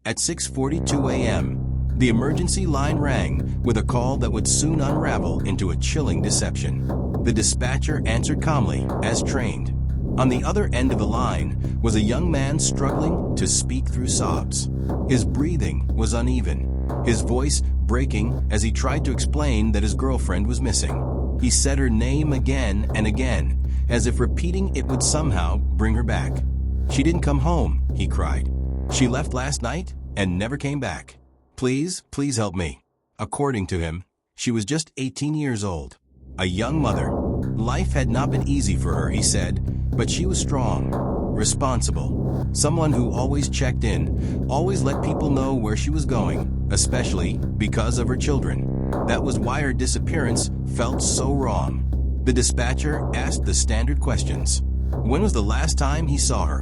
At 6:42 a.m., the emergency line rang with a call that would soon unravel into a chilling deception. The dispatcher answered calmly, as trained. On the other end of the line was a young man struggling to speak through sobs. His breathing was uneven, his voice breaking as he tried to explain that his girlfriend was missing. He said her name again and again, as if repeating it would somehow bring her back. "She didn't come home," he cried. "She left last night and never came back. Please, please help me." According to him, she was just 18 years old, a young mother. Life had not been easy for her, he said, but she was strong, responsible, someone who always checked in, always let people know where she was going, especially because of her children. That was why her disappearance felt so wrong. The dispatcher asked the standard questions. When was the last time he saw her?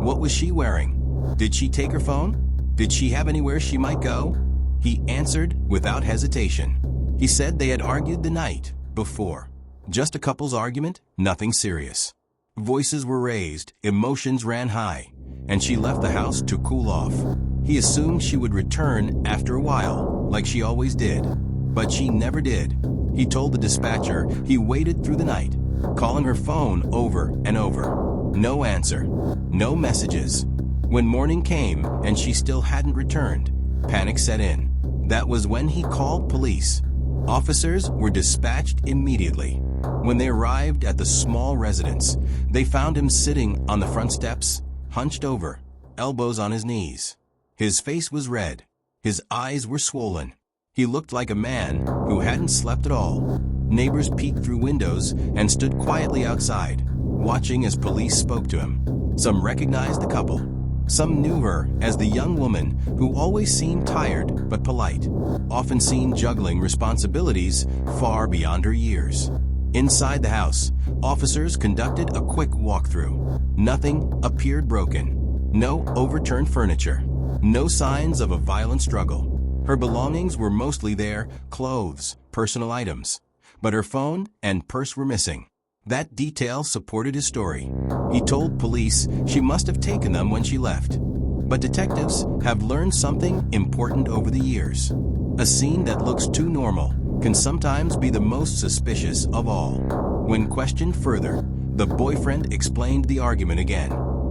What was she wearing? Did she take her phone? Did she have anywhere she might go? He answered without hesitation. He said they had argued the night before. Just a couple's argument, nothing serious. Voices were raised, emotions ran high, and she left the house to cool off. He assumed she would return after a while, like she always did. But she never did. He told the dispatcher he waited through the night, calling her phone over and over. No answer, no messages. When morning came and she still hadn't returned, panic set in. That was when he called police. Officers were dispatched immediately. When they arrived at the small residence, they found him sitting on the front steps, hunched over, elbows on his knees. His face was red. His eyes were swollen. He looked like a man who hadn't slept at all. Neighbors peeked through windows and stood quietly outside, watching as police spoke to him. Some recognized the couple. Some knew her as the young woman who always seemed tired but polite, often seen juggling responsibilities far beyond her years. Inside the house, officers conducted a quick walkthrough. Nothing appeared broken. No overturned furniture. No signs of a violent struggle. Her belongings were mostly there, clothes, personal items. But her phone and purse were missing. That detail supported his story. He told police she must have taken them when she left. But detectives have learned something important over the years. A scene that looks too normal can sometimes be the most suspicious of all. When questioned further, the boyfriend explained the argument again.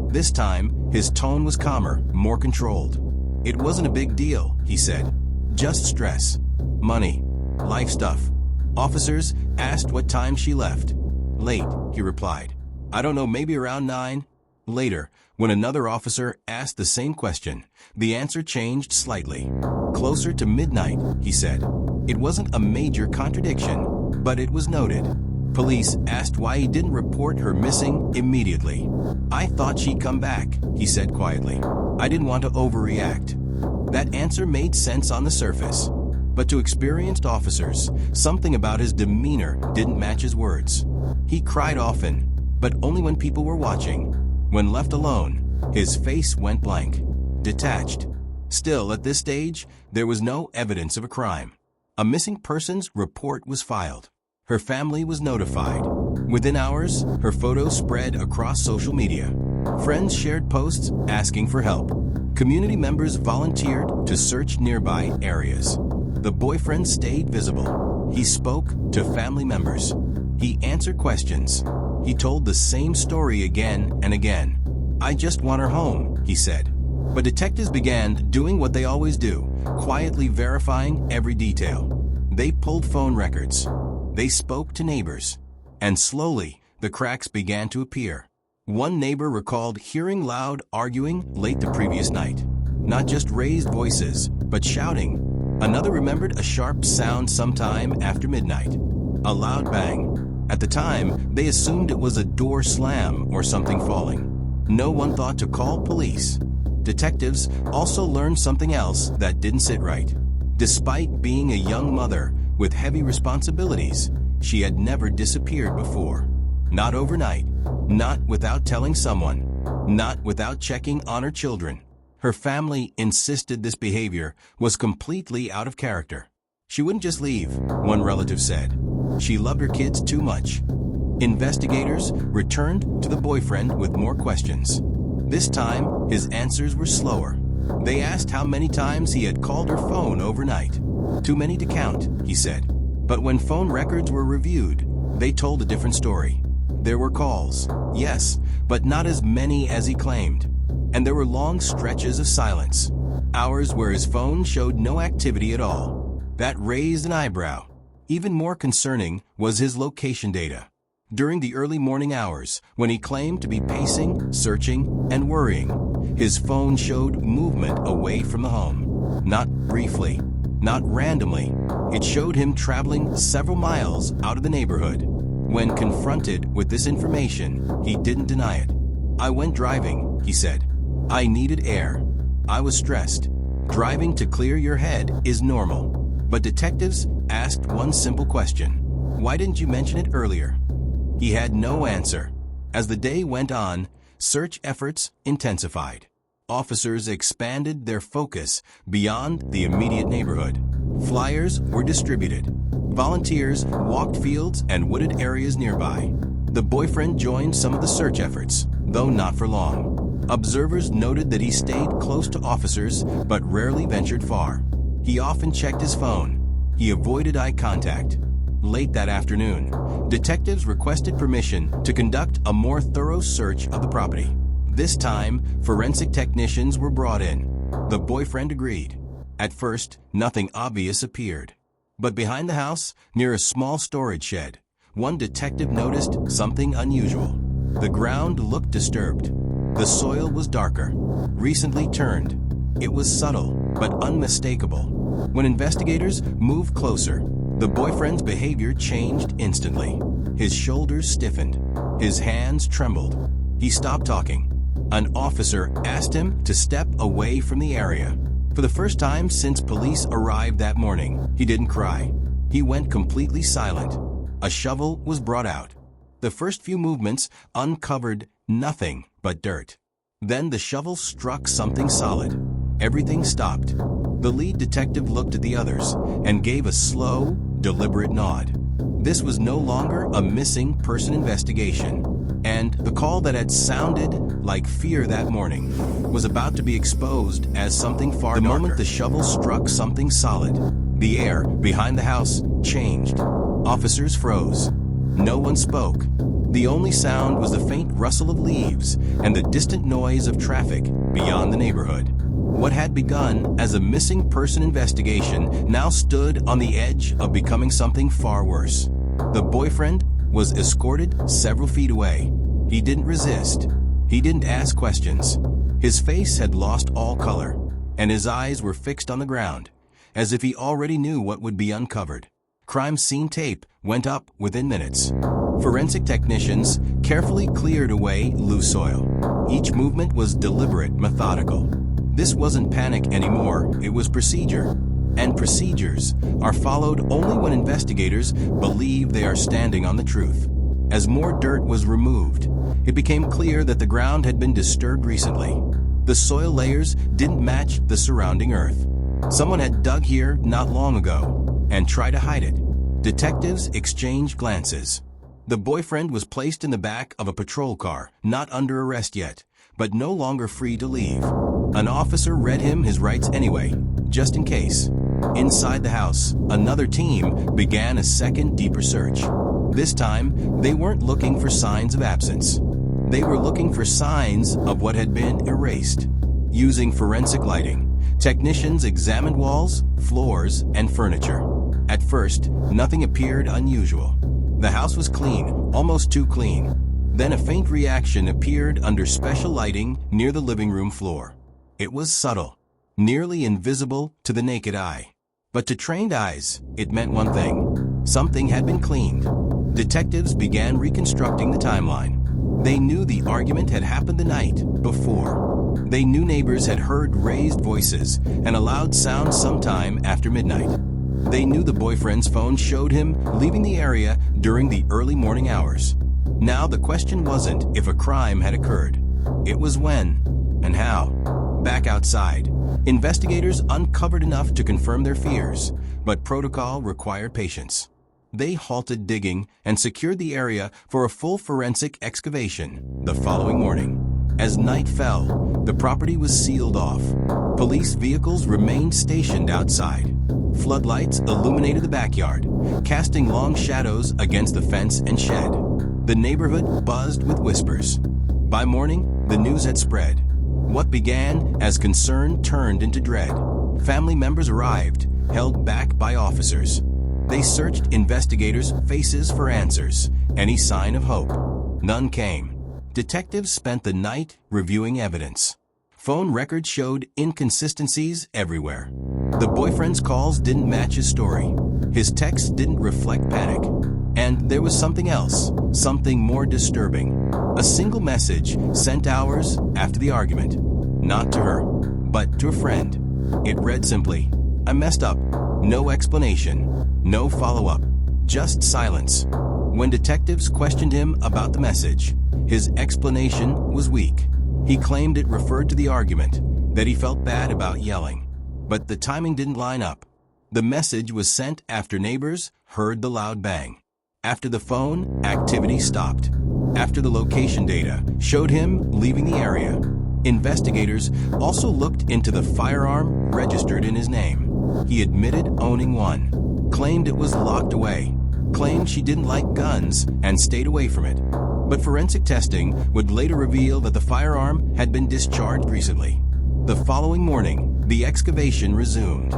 This time, his tone was calmer, more controlled. "It wasn't a big deal," he said. "Just stress. Money. Life stuff." Officers asked what time she left. "Late," he replied. "I don't know, maybe around 9. Later, when another officer asked the same question, the answer changed slightly. "Closer to midnight," he said. It wasn't a major contradiction, but it was noted. Police asked why he didn't report her missing immediately. "I thought she'd come back," he said quietly. "I didn't want to overreact." That answer made sense on the surface. But to experienced officers, something about his demeanor didn't match his words. He cried often, but only when people were watching. When left alone, his face went blank, detached. Still, at this stage, there was no evidence of a crime. A missing persons report was filed. Her family was notified. Within hours, her photo spread across social media. Friends shared posts asking for help. Community members volunteered to search nearby areas. The boyfriend stayed visible. He spoke to family members. He answered questions. He told the same story again and again. "I just want her home," he said. But detectives began doing what they always do, quietly verifying every detail. They pulled phone records. They spoke to neighbors. And slowly, the cracks began to appear. One neighbor recalled hearing loud arguing late the previous night. Not just raised voices, but shouting. Another remembered a sharp sound sometime after midnight. A loud bang. At the time, they assumed it was a door slam or something falling. No one thought to call police. Detectives also learned something else that didn't sit right. Despite being a young mother with heavy responsibilities, she had never disappeared before. Not overnight. Not without telling someone. Not without checking on her children. Her family insisted this behavior was completely out of character. She wouldn't just leave, one relative said. She loved her kids too much. Investigators returned to the boyfriend with more questions. This time, his answers were slower. They asked how many times he had called her phone overnight. Too many to count, he said. But when phone records were reviewed, they told a different story. There were calls, yes, but not as many as he claimed. And there were long stretches of silence, hours where his phone showed no activity at all. That raised an eyebrow. Even more concerning was his location data. During the early morning hours, when he claimed to be pacing, searching, and worrying, his phone showed movement away from the home. Not briefly, not randomly. It showed him traveling several miles out of the neighborhood. When confronted with this information, he didn't deny it. "I went driving," he said. "I needed air. I was stressed. Driving to clear your head is normal." But detectives asked one simple question. "Why didn't you mention it earlier?" He had no answer. As the day went on, search efforts intensified. Officers expanded their focus beyond the immediate neighborhood. Flyers were distributed. Volunteers walked fields and wooded areas nearby. The boyfriend joined some of the search efforts, though not for long. Observers noted that he stayed close to officers but rarely ventured far. He often checked his phone. He avoided eye contact. Late that afternoon, detectives requested permission to conduct a more thorough search of the property. This time, forensic technicians were brought in. The boyfriend agreed. At first, nothing obvious appeared. But behind the house, near a small storage shed, one detective noticed something unusual. The ground looked disturbed. The soil was darker, recently turned. It was subtle, but unmistakable. When investigators moved closer, the boyfriend's behavior changed instantly. His shoulders stiffened. His hands trembled. He stopped talking. An officer asked him to step away from the area. For the first time since police arrived that morning, he didn't cry. He went completely silent. A shovel was brought out. The first few movements uncovered nothing but dirt. Then the shovel struck something solid. Everything stopped. The lead detective looked at the others and gave a slow, deliberate nod. This was no longer a missing person investigation, and the call that had sounded like fear that morning was about to be exposed as something far darker. The moment the shovel struck something solid, the air behind the house changed. Officers froze. No one spoke. The only sound was the faint rustle of leaves and the distant noise of traffic beyond the neighborhood. What had begun as a missing person investigation now stood on the edge of becoming something far worse. The boyfriend was escorted several feet away. He didn't resist. He didn't ask questions. His face had lost all color, and his eyes were fixed on the ground, as if he already knew what would be uncovered. Crime scene tape went up within minutes. Forensic technicians carefully cleared away loose soil. Each movement was deliberate, methodical. This wasn't panic anymore, it was procedure. And procedures are followed only when investigators believe they are standing on the truth. As more dirt was removed, it became clear that the ground had been disturbed recently. The soil layers didn't match the surrounding earth. Someone had dug here not long ago and tried to hide it. Detectives exchanged glances. The boyfriend was placed in the back of a patrol car, not under arrest yet, but no longer free to leave. An officer read him his rights anyway, just in case. Inside the house, another team began a second, deeper search. This time, they weren't looking for signs of absence. They were looking for signs of what had been erased. Using forensic lighting, technicians examined walls, floors, and furniture. At first, nothing appeared unusual. The house was clean, almost too clean. Then a faint reaction appeared under special lighting near the living room floor. It was subtle, nearly invisible to the naked eye. But to trained eyes, it meant one thing. Something had been cleaned. Detectives began reconstructing the timeline. They knew the argument had happened the night before. They knew neighbors had heard raised voices and a loud sound sometime after midnight. They knew the boyfriend's phone showed him leaving the area during the early morning hours. Now the question wasn't if a crime had occurred. It was when and how. Back outside, investigators uncovered enough to confirm their fears, but protocol required patience. They halted digging and secured the area for a full forensic excavation the following morning. As night fell, the property was sealed off. Police vehicles remained stationed outside. Floodlights illuminated the backyard, casting long shadows against the fence and shed. The neighborhood buzzed with whispers. By morning, the news had spread. What began as concern turned into dread. Family members arrived, held back by officers. They searched investigators' faces for answers, any sign of hope. None came. Detectives spent the night reviewing evidence. Phone records showed inconsistencies everywhere. The boyfriend's calls didn't match his story. His texts didn't reflect panic. And there was something else, something more disturbing. A single message sent hours after the argument. Not to her, but to a friend. It read simply, "I messed up." No explanation, no follow-up, just silence. When detectives questioned him about the message, his explanation was weak. He claimed it referred to the argument, that he felt bad about yelling. But the timing didn't line up. The message was sent after neighbors heard the loud bang. After the phone, activity stopped. After the location data showed him leaving the area. Investigators also looked into the firearm registered in his name. He admitted owning one, claimed it was locked away, claimed she didn't like guns and stayed away from it. But forensic testing would later reveal that the firearm had been discharged recently. The following morning, the excavation resumed.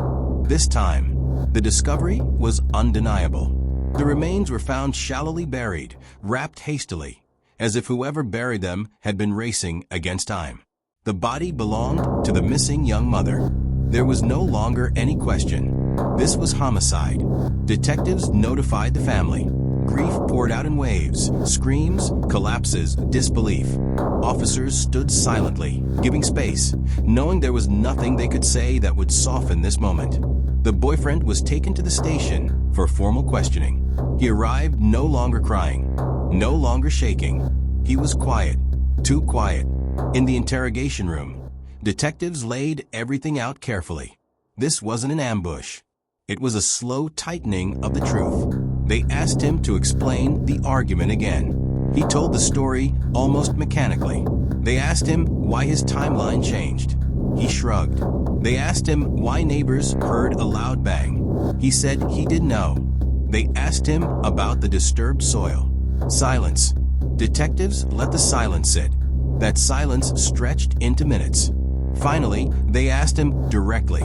This time, the discovery was undeniable. The remains were found shallowly buried, wrapped hastily, as if whoever buried them had been racing against time. The body belonged to the missing young mother. There was no longer any question. This was homicide. Detectives notified the family. Grief poured out in waves, screams, collapses, disbelief. Officers stood silently, giving space, knowing there was nothing they could say that would soften this moment. The boyfriend was taken to the station for formal questioning. He arrived no longer crying, no longer shaking. He was quiet, too quiet. In the interrogation room, detectives laid everything out carefully. This wasn't an ambush. It was a slow tightening of the truth. They asked him to explain the argument again. He told the story almost mechanically. They asked him why his timeline changed. He shrugged. They asked him why neighbors heard a loud bang. He said he didn't know. They asked him about the disturbed soil. Silence. Detectives let the silence sit. That silence stretched into minutes. Finally, they asked him directly,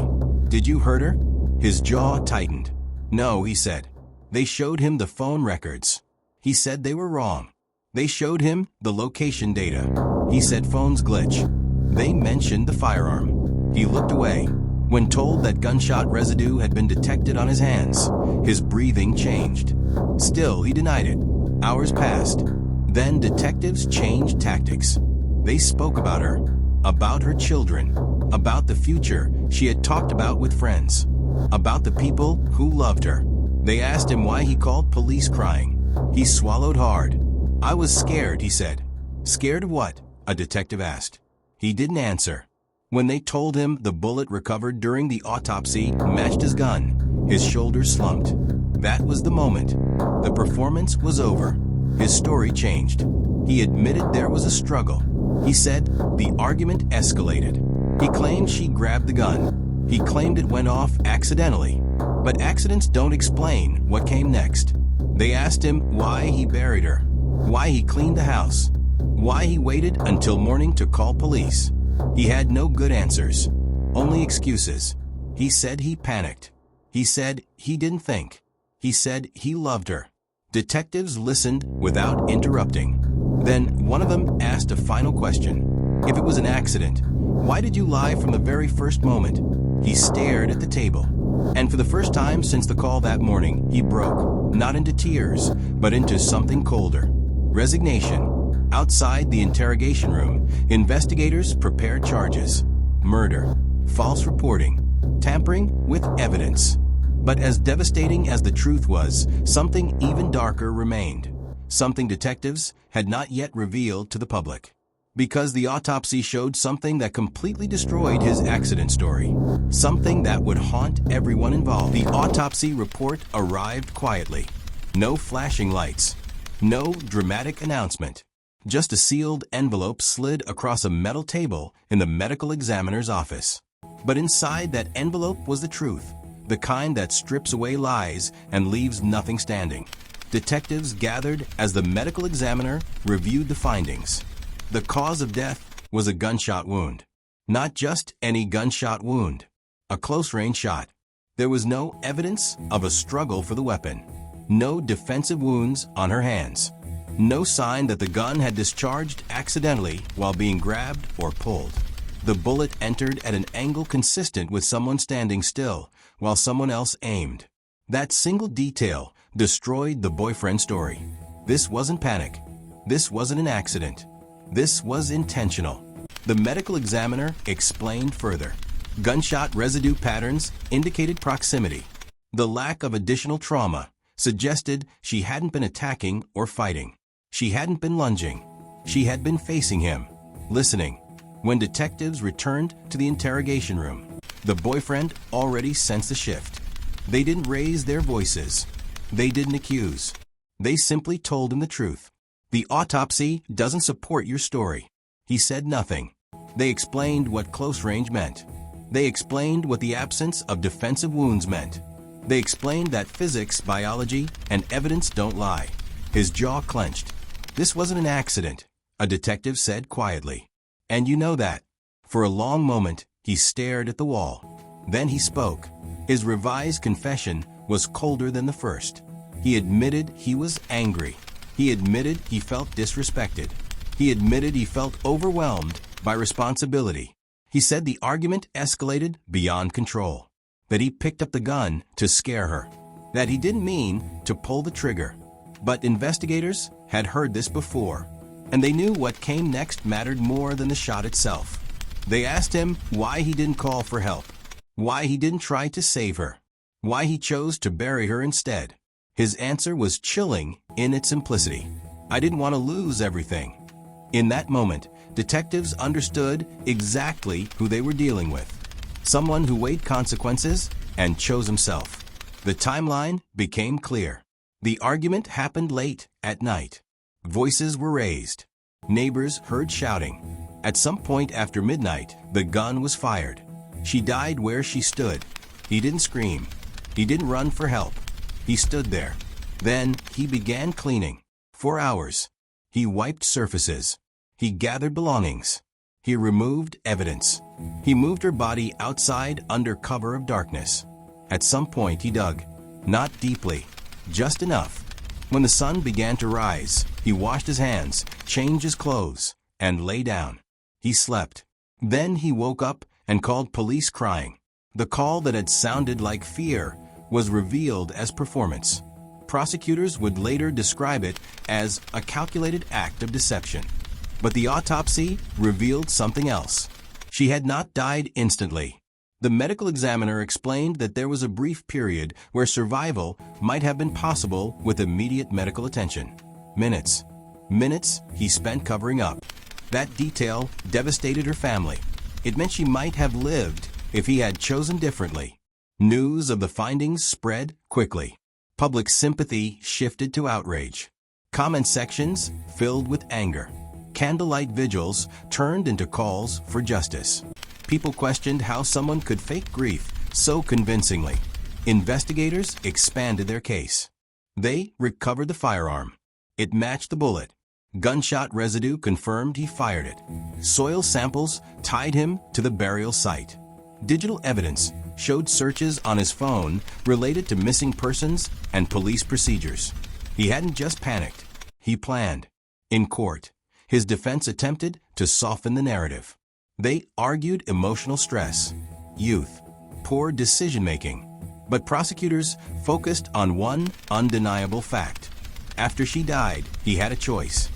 "Did you hurt her?" His jaw tightened. "No," he said. They showed him the phone records. He said they were wrong. They showed him the location data. He said phones glitch. They mentioned the firearm. He looked away. When told that gunshot residue had been detected on his hands, his breathing changed. Still, he denied it. Hours passed. Then detectives changed tactics. They spoke about her children, about the future she had talked about with friends, about the people who loved her. They asked him why he called police crying. He swallowed hard. "I was scared," he said. "Scared of what?" a detective asked. He didn't answer. When they told him the bullet recovered during the autopsy matched his gun, his shoulders slumped. That was the moment. The performance was over. His story changed. He admitted there was a struggle. He said the argument escalated. He claimed she grabbed the gun. He claimed it went off accidentally. But accidents don't explain what came next. They asked him why he buried her, why he cleaned the house, why he waited until morning to call police. He had no good answers, only excuses. He said he panicked. He said he didn't think. He said he loved her. Detectives listened without interrupting. Then one of them asked a final question. If it was an accident, why did you lie from the very first moment? He stared at the table. And for the first time since the call that morning, he broke, not into tears, but into something colder. Resignation. Outside the interrogation room, investigators prepared charges. Murder, false reporting, tampering with evidence. But as devastating as the truth was, something even darker remained. Something detectives had not yet revealed to the public. Because the autopsy showed something that completely destroyed his accident story. Something that would haunt everyone involved. The autopsy report arrived quietly. No flashing lights. No dramatic announcement. Just a sealed envelope slid across a metal table in the medical examiner's office. But inside that envelope was the truth, the kind that strips away lies and leaves nothing standing. Detectives gathered as the medical examiner reviewed the findings. The cause of death was a gunshot wound. Not just any gunshot wound, a close-range shot. There was no evidence of a struggle for the weapon. No defensive wounds on her hands. No sign that the gun had discharged accidentally while being grabbed or pulled. The bullet entered at an angle consistent with someone standing still while someone else aimed. That single detail destroyed the boyfriend story. This wasn't panic. This wasn't an accident. This was intentional. The medical examiner explained further. Gunshot residue patterns indicated proximity. The lack of additional trauma suggested she hadn't been attacking or fighting. She hadn't been lunging. She had been facing him, listening. When detectives returned to the interrogation room, the boyfriend already sensed the shift. They didn't raise their voices. They didn't accuse. They simply told him the truth. The autopsy doesn't support your story. He said nothing. They explained what close range meant. They explained what the absence of defensive wounds meant. They explained that physics, biology, and evidence don't lie. His jaw clenched. This wasn't an accident, a detective said quietly. And you know that. For a long moment, he stared at the wall. Then he spoke. His revised confession was colder than the first. He admitted he was angry. He admitted he felt disrespected. He admitted he felt overwhelmed by responsibility. He said the argument escalated beyond control. That he picked up the gun to scare her. That he didn't mean to pull the trigger. But investigators had heard this before, and they knew what came next mattered more than the shot itself. They asked him why he didn't call for help, why he didn't try to save her, why he chose to bury her instead. His answer was chilling in its simplicity. I didn't want to lose everything. In that moment, detectives understood exactly who they were dealing with. Someone who weighed consequences and chose himself. The timeline became clear. The argument happened late at night. Voices were raised. Neighbors heard shouting. At some point after midnight, the gun was fired. She died where she stood. He didn't scream. He didn't run for help. He stood there. Then he began cleaning. For hours. He wiped surfaces. He gathered belongings. He removed evidence. He moved her body outside under cover of darkness. At some point he dug. Not deeply. Just enough. When the sun began to rise, he washed his hands, changed his clothes, and lay down. He slept. Then he woke up and called police crying. The call that had sounded like fear was revealed as performance. Prosecutors would later describe it as a calculated act of deception. But the autopsy revealed something else. She had not died instantly. The medical examiner explained that there was a brief period where survival might have been possible with immediate medical attention. Minutes. Minutes he spent covering up. That detail devastated her family. It meant she might have lived if he had chosen differently. News of the findings spread quickly. Public sympathy shifted to outrage. Comment sections filled with anger. Candlelight vigils turned into calls for justice. People questioned how someone could fake grief so convincingly. Investigators expanded their case. They recovered the firearm. It matched the bullet. Gunshot residue confirmed he fired it. Soil samples tied him to the burial site. Digital evidence showed searches on his phone related to missing persons and police procedures. He hadn't just panicked. He planned. In court, his defense attempted to soften the narrative. They argued emotional stress, youth, poor decision-making. But prosecutors focused on one undeniable fact. After she died, he had a choice.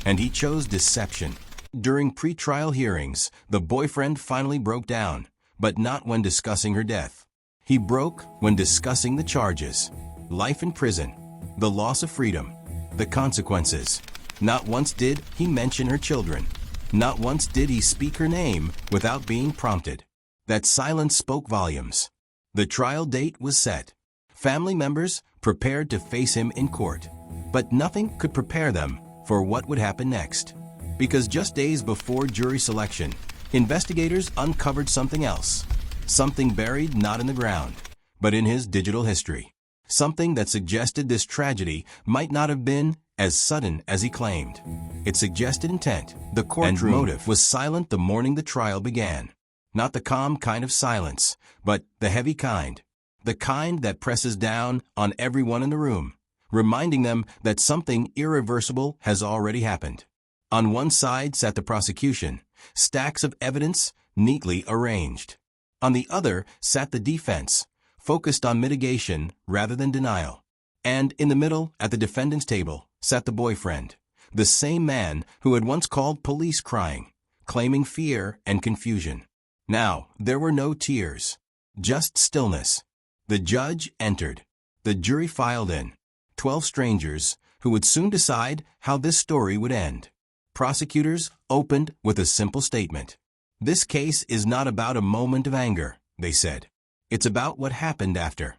And he chose deception. During pre-trial hearings, the boyfriend finally broke down, but not when discussing her death. He broke when discussing the charges. Life in prison, the loss of freedom, the consequences. Not once did he mention her children. Not once did he speak her name without being prompted. That silence spoke volumes. The trial date was set. Family members prepared to face him in court. But nothing could prepare them for what would happen next. Because just days before jury selection, investigators uncovered something else. something buried not in the ground, but in his digital history. Something that suggested this tragedy might not have been as sudden as he claimed. It suggested intent. The courtroom and motive was silent the morning the trial began. Not the calm kind of silence, but the heavy kind. The kind that presses down on everyone in the room, reminding them that something irreversible has already happened. On one side sat the prosecution, stacks of evidence neatly arranged. On the other sat the defense, focused on mitigation rather than denial. And in the middle, at the defendant's table, sat the boyfriend, the same man who had once called police crying, claiming fear and confusion. Now, there were no tears, just stillness. The judge entered. The jury filed in. 12 strangers who would soon decide how this story would end. Prosecutors opened with a simple statement. This case is not about a moment of anger, they said. It's about what happened after.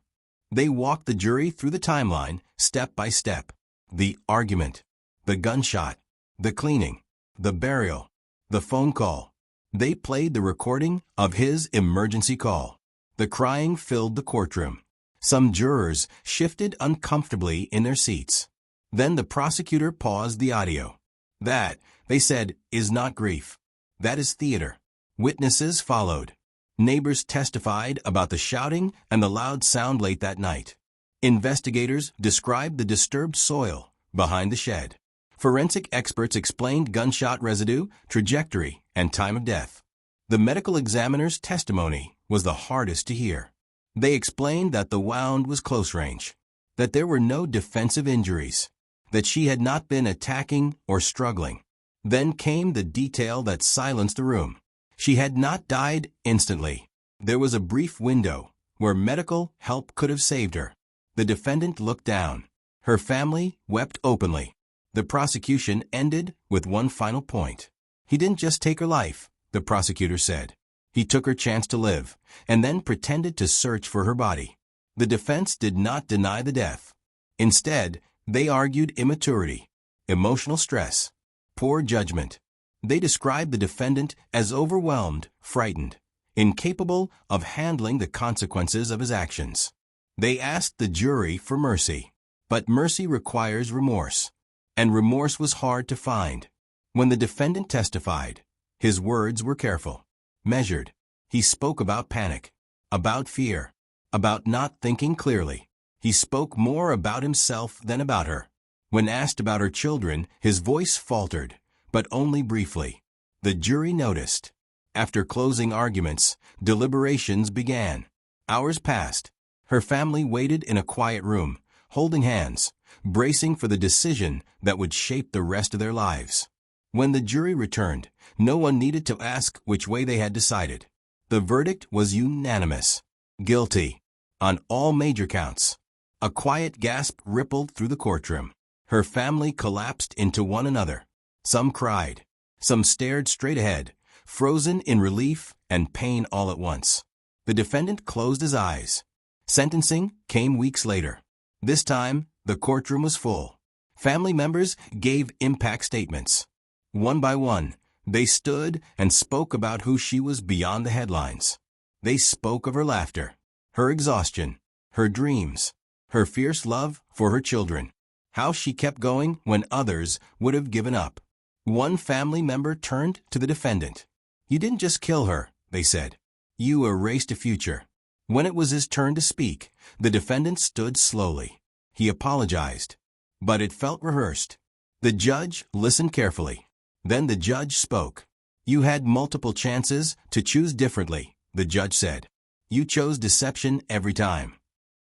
They walked the jury through the timeline, step by step. The argument, the gunshot, the cleaning, the burial, the phone call. They played the recording of his emergency call. The crying filled the courtroom. Some jurors shifted uncomfortably in their seats. Then the prosecutor paused the audio. That, they said, is not grief. That is theater. Witnesses followed. Neighbors testified about the shouting and the loud sound late that night. Investigators described the disturbed soil behind the shed. Forensic experts explained gunshot residue, trajectory, and time of death. The medical examiner's testimony was the hardest to hear. They explained that the wound was close range, that there were no defensive injuries, that she had not been attacking or struggling. Then came the detail that silenced the room. She had not died instantly. There was a brief window where medical help could have saved her. The defendant looked down. Her family wept openly. The prosecution ended with one final point. He didn't just take her life, the prosecutor said. He took her chance to live, and then pretended to search for her body. The defense did not deny the death. Instead, they argued immaturity, emotional stress, poor judgment. They described the defendant as overwhelmed, frightened, incapable of handling the consequences of his actions. They asked the jury for mercy, but mercy requires remorse, and remorse was hard to find. When the defendant testified, his words were careful, measured. He spoke about panic, about fear, about not thinking clearly. He spoke more about himself than about her. When asked about her children, his voice faltered, but only briefly. The jury noticed. After closing arguments, deliberations began. Hours passed. Her family waited in a quiet room, holding hands, bracing for the decision that would shape the rest of their lives. When the jury returned, no one needed to ask which way they had decided. The verdict was unanimous. Guilty. On all major counts. A quiet gasp rippled through the courtroom. Her family collapsed into one another. Some cried. Some stared straight ahead, frozen in relief and pain all at once. The defendant closed his eyes. Sentencing came weeks later. This time, the courtroom was full. Family members gave impact statements. One by one, they stood and spoke about who she was beyond the headlines. They spoke of her laughter, her exhaustion, her dreams, her fierce love for her children, how she kept going when others would have given up. One family member turned to the defendant. You didn't just kill her, they said. You erased a future. When it was his turn to speak, the defendant stood slowly. He apologized, but it felt rehearsed. The judge listened carefully. Then the judge spoke. You had multiple chances to choose differently, the judge said. You chose deception every time.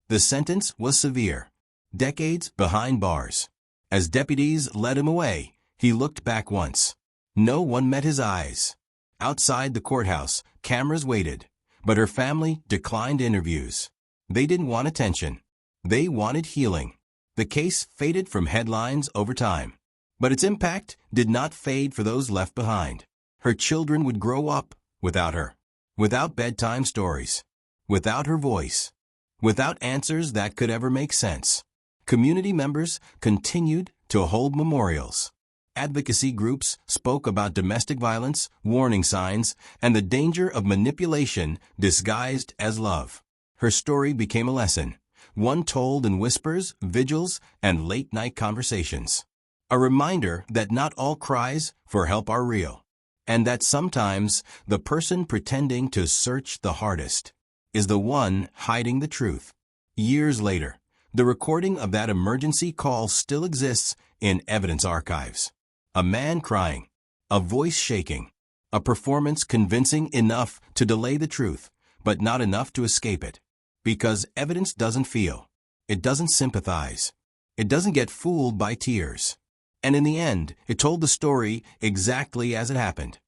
The sentence was severe. Decades behind bars. As deputies led him away, he looked back once. No one met his eyes. Outside the courthouse, cameras waited, but her family declined interviews. They didn't want attention. They wanted healing. The case faded from headlines over time. But its impact did not fade for those left behind. Her children would grow up without her, without bedtime stories, without her voice, without answers that could ever make sense. Community members continued to hold memorials. Advocacy groups spoke about domestic violence, warning signs, and the danger of manipulation disguised as love. Her story became a lesson, one told in whispers, vigils, and late-night conversations. A reminder that not all cries for help are real, and that sometimes the person pretending to search the hardest is the one hiding the truth. Years later, the recording of that emergency call still exists in evidence archives. A man crying, a voice shaking, a performance convincing enough to delay the truth, but not enough to escape it. Because evidence doesn't feel, it doesn't sympathize, it doesn't get fooled by tears. And in the end, it told the story exactly as it happened.